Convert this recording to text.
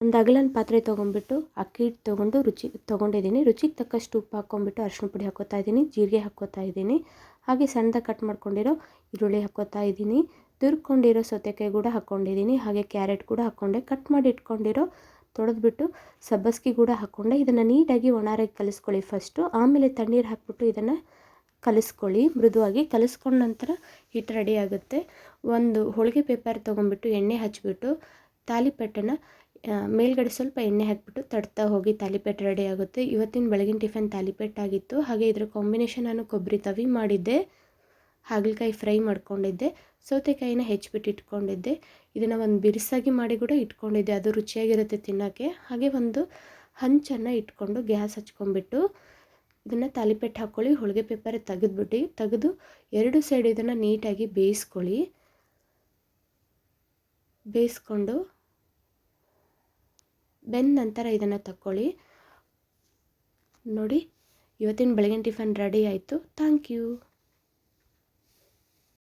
ಒಂದು ಅಗಲನ ಪಾತ್ರೆ ತೊಗೊಂಡ್ಬಿಟ್ಟು ಅಕ್ಕಿ ಹಿಟ್ಟು ತೊಗೊಂಡು ತೊಗೊಂಡಿದ್ದೀನಿ. ರುಚಿಗೆ ತಕ್ಕಷ್ಟು ಉಪ್ಪು ಹಾಕ್ಕೊಂಡ್ಬಿಟ್ಟು ಅರಿಶಿನ ಪುಡಿ ಹಾಕ್ಕೋತಾ ಇದ್ದೀನಿ, ಜೀರಿಗೆ ಹಾಕ್ಕೋತಾ ಇದ್ದೀನಿ, ಹಾಗೆ ಸಣ್ಣದಾಗಿ ಕಟ್ ಮಾಡ್ಕೊಂಡಿರೋ ಈರುಳ್ಳಿ ಹಾಕ್ಕೋತಾ ಇದ್ದೀನಿ, ತುರ್ಕೊಂಡಿರೋ ಸೌತೆಕಾಯಿ ಕೂಡ ಹಾಕ್ಕೊಂಡಿದ್ದೀನಿ, ಹಾಗೆ ಕ್ಯಾರೆಟ್ ಕೂಡ ಹಾಕ್ಕೊಂಡೆ, ಕಟ್ ಮಾಡಿ ಇಟ್ಕೊಂಡಿರೋ ತೊಳೆದ್ಬಿಟ್ಟು ಸಬ್ಬಸ್ಗೆ ಕೂಡ ಹಾಕ್ಕೊಂಡೆ. ಇದನ್ನು ನೀಟಾಗಿ ಒಣಾರಾಗಿ ಕಲಿಸ್ಕೊಳ್ಳಿ ಫಸ್ಟು, ಆಮೇಲೆ ತಣ್ಣೀರು ಹಾಕ್ಬಿಟ್ಟು ಇದನ್ನು ಕಲಿಸ್ಕೊಳ್ಳಿ. ಮೃದುವಾಗಿ ಕಲಿಸ್ಕೊಂಡ ನಂತರ ಹಿಟ್ಟು ರೆಡಿ ಆಗುತ್ತೆ. ಒಂದು ಹೋಳಿಗೆ ಪೇಪರ್ ತೊಗೊಂಡ್ಬಿಟ್ಟು ಎಣ್ಣೆ ಹಚ್ಬಿಟ್ಟು ತಾಲಿಪಟ್ಟನ್ನು ಮೇಲ್ಗಡೆ ಸ್ವಲ್ಪ ಎಣ್ಣೆ ಹಾಕಿಬಿಟ್ಟು ತಡ್ತಾ ಹೋಗಿ ತಾಲಿಪಟ್ಟು ರೆಡಿ ಆಗುತ್ತೆ. ಇವತ್ತಿನ ಬೆಳಗಿನ ಟಿಫನ್ ತಾಲಿಪಟ್ಟಾಗಿತ್ತು. ಹಾಗೆ ಇದರ ಕಾಂಬಿನೇಷನ್ ನಾನು ಕೊಬ್ಬರಿ ತವಿ ಮಾಡಿದ್ದೆ, ಹಾಗಲಕಾಯಿ ಫ್ರೈ ಮಾಡ್ಕೊಂಡಿದ್ದೆ, ಸೌತೆಕಾಯಿನ ಹೆಚ್ಚಿಬಿಟ್ಟು ಇಟ್ಕೊಂಡಿದ್ದೆ. ಇದನ್ನು ಒಂದು ಬಿರುಸಾಗಿ ಮಾಡಿ ಕೂಡ ಇಟ್ಕೊಂಡಿದ್ದೆ, ಅದು ರುಚಿಯಾಗಿರುತ್ತೆ ತಿನ್ನೋಕ್ಕೆ. ಹಾಗೆ ಒಂದು ಹಂಚನ್ನು ಇಟ್ಕೊಂಡು ಗ್ಯಾಸ್ ಹಚ್ಕೊಂಡ್ಬಿಟ್ಟು ಇದನ್ನು ತಾಲಿಪಟ್ಟು ಹಾಕ್ಕೊಳ್ಳಿ. ಹೋಳಿಗೆ ಪೇಪರ್ ತೆಗೆದು ಎರಡು ಸೈಡ್ ಇದನ್ನು ನೀಟಾಗಿ ಬೇಯಿಸ್ಕೊಂಡು ಬೆಂದ ನಂತರ ಇದನ್ನು ತಗೊಳ್ಳಿ. ನೋಡಿ, ಇವತ್ತಿನ ಬೆಳಗಿನ ಟಿಫನ್ ರೆಡಿ ಆಯಿತು. Thank you.